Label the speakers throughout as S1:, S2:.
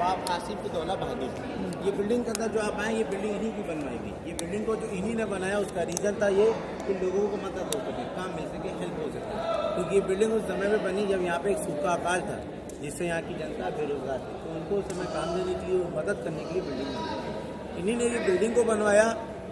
S1: नवाब आसिफ उद्दौला बहादुर। ये बिल्डिंग के अंदर जो आप आए, ये बिल्डिंग इन्हीं की बनवाई गई। ये बिल्डिंग को जो इन्हीं ने बनाया, उसका रीज़न था ये कि लोगों को मदद हो सके, काम मिल सके, हेल्प हो सके। क्योंकि ये बिल्डिंग उस समय में बनी जब यहाँ पे एक सूखा अकाल था, जिससे यहाँ की जनता बेरोजगार थी, तो उनको उस समय काम देने के लिए, मदद करने के लिए बिल्डिंग बनाई। इन्हीं ने ये बिल्डिंग को बनवाया,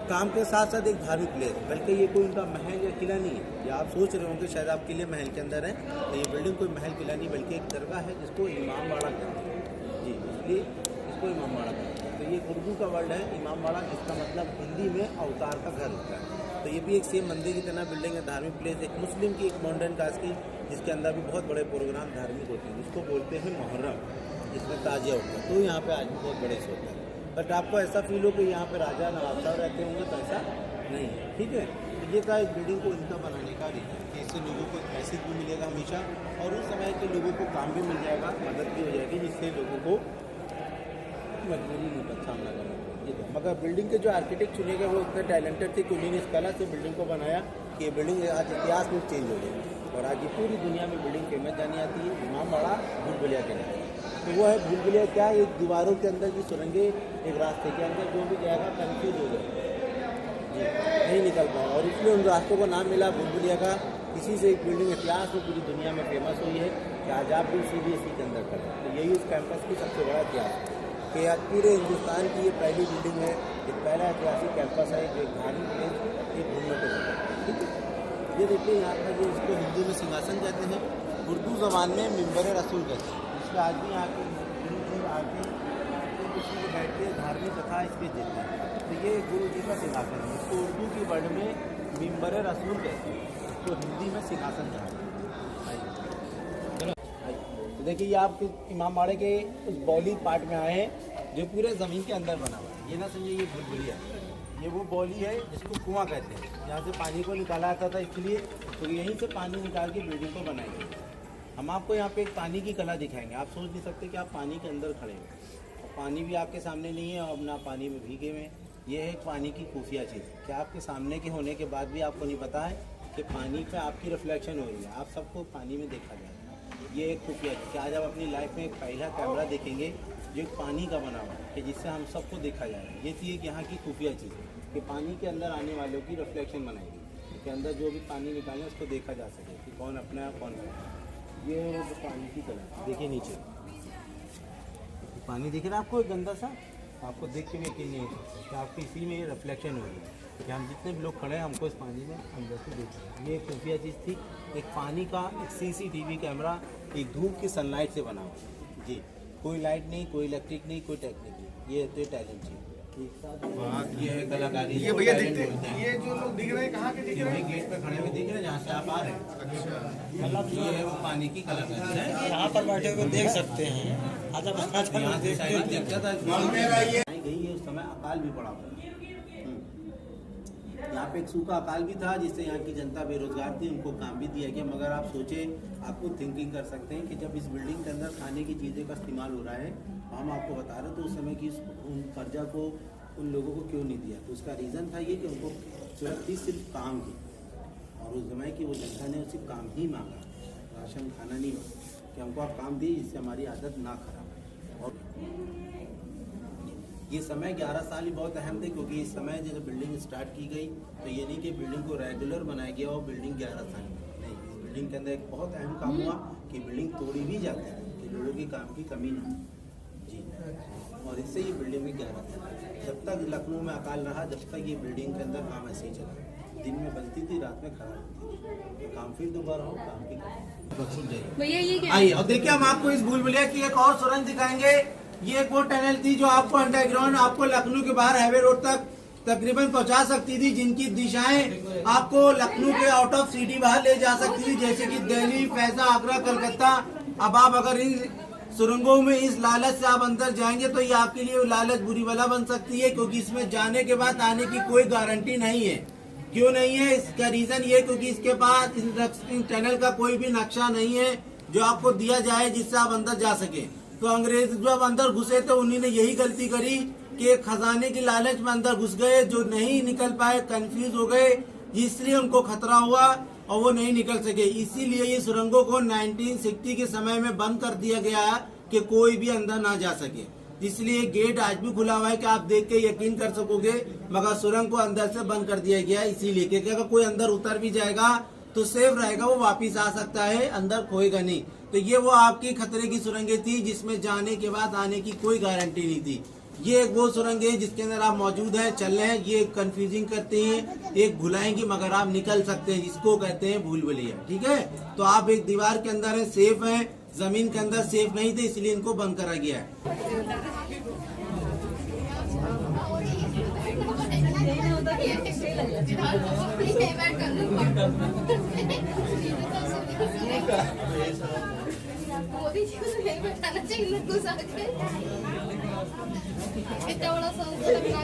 S1: काम के साथ साथ एक धार्मिक प्लेस, बल्कि ये कोई उनका महल या किला नहीं है। या आप सोच रहे होंगे शायद आप किले महल के अंदर हैं, तो ये बिल्डिंग कोई महल किला नहीं बल्कि एक दरगाह है जिसको इमामबाड़ा कहते हैं। जी, इसलिए इसको इमामबाड़ा कहते हैं। तो ये उर्दू का वर्ड है इमामबाड़ा, जिसका मतलब हिंदी में अवतार का घर होता है। तो ये भी एक सेम मंदिर की तरह बिल्डिंग है, धार्मिक प्लेस, एक मुस्लिम की, एक मॉडर्न कास्ट की, जिसके अंदर भी बहुत बड़े प्रोग्राम धार्मिक होते हैं, जिसको बोलते हैं मुहर्रम, जिसमें ताजिया होता है। तो यहाँ पे आज भी बहुत बड़े से होता है। बट आपको ऐसा फील हो कि यहाँ पे राजा नवाब साहब रहते होंगे, तो ऐसा नहीं है। ठीक है, तो ये था इस बिल्डिंग को इनका बनाने का रीज़न कि इससे लोगों को पैसे भी मिलेगा हमेशा, और उस समय के लोगों को काम भी मिल जाएगा, मदद भी हो जाएगी, जिससे लोगों को मजबूरी नहीं का सामना करना पड़ेगा। मगर बिल्डिंग के जो आर्किटेक्ट चुने गए वो इतने टैलेंटेड थे कि उन्होंने इस कला से बिल्डिंग को बनाया कि ये बिल्डिंग आज इतिहास में चेंज हो गई, और आज ये पूरी दुनिया में बिल्डिंग फेमस जानी आती है इमामबाड़ा भूल भुलैया के नाम। तो वो है भूल भुलैया क्या, एक दीवारों के अंदर की सुरंगें, एक रास्ते के अंदर जो भी जाएगा कन्फ्यूज हो जाएगा, जी नहीं निकल पाएगा, और इसलिए उन रास्तों को नाम मिला भूल भुलैया का। इसी से एक बिल्डिंग इतिहास में पूरी दुनिया में फेमस हुई है कि आज आप भी CBSE के अंदर करें। तो यही उस कैंपस की सबसे बड़ा इतिहास है कि आज पूरे हिंदुस्तान की ये पहली बिल्डिंग है, एक पहला ऐतिहासिक कैंपस है जो एक धार्मिक प्लेस, एक घूमने को जगह है। ठीक है, ये देखिए यहाँ पर जो इसको हिंदी में सिंहासन कहते हैं, उर्दू ज़बान में मिंबर रसूल कहते हैं। इसमें आज भी यहाँ के आके किसी को बैठते धार्मिक कथा इसके देते हैं। तो ये गुरु जी का सिंहासन है, इसको उर्दू की वर्ड में मिंबर रसूल कहते हैं, इसको हिंदी में सिंहासन कहा है। तो देखिए ये आप इमामबाड़े के उस बौली पार्ट में आए हैं जो पूरे ज़मीन के अंदर बना हुआ है। ये ना समझिए ये भूल भुलैया, ये वो बौली है जिसको कुआं कहते हैं, जहाँ से पानी को निकाला जाता था, इसलिए तो यहीं से पानी निकाल के बिल्डिंग को बनाई गई। हम आपको यहाँ पे एक पानी की कला दिखाएंगे। आप सोच नहीं सकते कि आप पानी के अंदर खड़े हो, और पानी भी आपके सामने नहीं है, और ना पानी में भीगे हुए। ये है पानी की खुफिया चीज़, क्या आपके सामने के होने के बाद भी आपको नहीं पता है कि पानी पे आपकी रिफ्लेक्शन हो रही है, आप सबको पानी में देखा जाएगा। ये एक खुफिया चीज़, आज आप अपनी लाइफ में एक पहला कैमरा देखेंगे जो पानी का बना हुआ है कि जिससे हम सबको देखा जाएगा। ये चीज़ यहाँ की खुफिया चीज़ है कि पानी के अंदर आने वालों की रिफ्लेक्शन बनाएगी, कि अंदर जो भी पानी निकालें उसको देखा जा सके कि कौन अपना है कौन है। ये है वो पानी की कलर, देखिए नीचे पानी दिख रहा है आपको, एक गंदा सा, आपको देख के भी यकीन नहीं हो सकता कि आपकी इसी में रिफ्लेक्शन हो रही है कि हम जितने भी लोग खड़े हैं हमको इस पानी में अंदर से देख रहे हैं। ये एक खुफिया चीज़ थी, एक पानी का एक CCTV कैमरा, एक धूप की सनलाइट से बना हुआ। जी, कोई लाइट नहीं, कोई इलेक्ट्रिक नहीं, कोई टेक्निक नहीं, ये तो टैलेंट चाहिए। ये है कलाकारी,
S2: ये भैया दिखते हैं, ये जो लोग दिख रहे हैं कहाँ के दिख रहे हैं?
S1: गेट पे खड़े हुए दिख रहे हैं जहाँ से आप आ रहे हैं। मतलब ये है वो पानी की कलाकारी है,
S3: यहाँ पर बैठे हुए देख सकते हैं।
S1: यहाँ से साइड देखता था गई है, उस समय अकाल भी पड़ा हुआ। यहाँ पे एक सूखा अकाल भी था जिससे यहाँ की जनता बेरोजगार थी, उनको काम भी दिया गया। मगर आप सोचे, आपको थिंकिंग कर सकते हैं कि जब इस बिल्डिंग के अंदर खाने की चीज़ें का इस्तेमाल हो रहा है, हम आपको बता रहे तो उस समय की उन कर्जा को उन लोगों को क्यों नहीं दिया। तो उसका रीज़न था ये कि उनको जरूरत थी सिर्फ काम की, और उस समय की वो जनता ने सिर्फ काम ही मांगा, राशन खाना नहीं मांगा, कि हमको आप काम दिए जिससे हमारी आदत ना खराब। और ये समय 11 साल ही बहुत अहम थे, क्योंकि इस समय जब बिल्डिंग स्टार्ट की गई तो ये नहीं कि बिल्डिंग को रेगुलर बनाया गया और बिल्डिंग 11 साल नहीं, इस बिल्डिंग के अंदर एक बहुत अहम काम हुआ कि बिल्डिंग तोड़ी भी जाती है कि लोगों की काम की कमी ना हो। जी, और इससे ये बिल्डिंग में 11 साल, जब तक लखनऊ में अकाल रहा, जब तक ये बिल्डिंग के अंदर काम ऐसे ही चला, दिन में बनती थी, रात में खराब होती थी। तो काम फिर दोबारा हो, काम की
S4: भैया ये क्या
S1: आइए और देखिए हम आपको इस भूल भुलैया की एक और सुरंग दिखाएंगे। ये एक वो टनल थी जो आपको अंडरग्राउंड, आपको लखनऊ के बाहर हाईवे रोड तक तकरीबन पहुंचा सकती थी, जिनकी दिशाएं आपको लखनऊ के आउट ऑफ सिटी बाहर ले जा सकती थी, जैसे कि दिल्ली, फैजा, आगरा, कलकत्ता। अब आप अगर इन सुरंगों में इस लालच से आप अंदर जाएंगे तो ये आपके लिए लालच बुरी बला बन सकती है, क्योंकि इसमें जाने के बाद आने की कोई गारंटी नहीं है। क्यों नहीं है? इसका रीजन ये क्योंकि इसके पास इन टनल का कोई भी नक्शा नहीं है जो आपको दिया जाए जिससे आप अंदर जा सके। तो अंग्रेज जब अंदर घुसे तो उन्होंने यही गलती करी कि खजाने की लालच में अंदर घुस गए, जो नहीं निकल पाए, कंफ्यूज हो गए, इसलिए उनको खतरा हुआ और वो नहीं निकल सके। इसीलिए ये सुरंगों को 1960 के समय में बंद कर दिया गया कि कोई भी अंदर ना जा सके। इसलिए गेट आज भी खुला हुआ है कि आप देख के यकीन कर सकोगे, मगर सुरंग को अंदर से बंद कर दिया गया है इसीलिए, क्योंकि अगर कोई अंदर उतर भी जाएगा तो सेफ रहेगा, वो वापिस आ सकता है, अंदर खोएगा नहीं। तो ये वो आपकी खतरे की सुरंगें थी जिसमें जाने के बाद आने की कोई गारंटी नहीं थी। ये एक वो सुरंग है जिसके अंदर आप मौजूद हैं, चल रहे हैं, ये कंफ्यूजिंग करते हैं, एक भुलाएंगी मगर आप निकल सकते हैं, इसको कहते हैं भूल भुलैया। ठीक है, तो आप एक दीवार के अंदर है, सेफ है, जमीन के अंदर सेफ नहीं थे, इसलिए इनको बंद करा गया है।
S5: मोदी जी को तो नहीं बैठाना चाहिए, घुसा के इतना बड़ा संस्था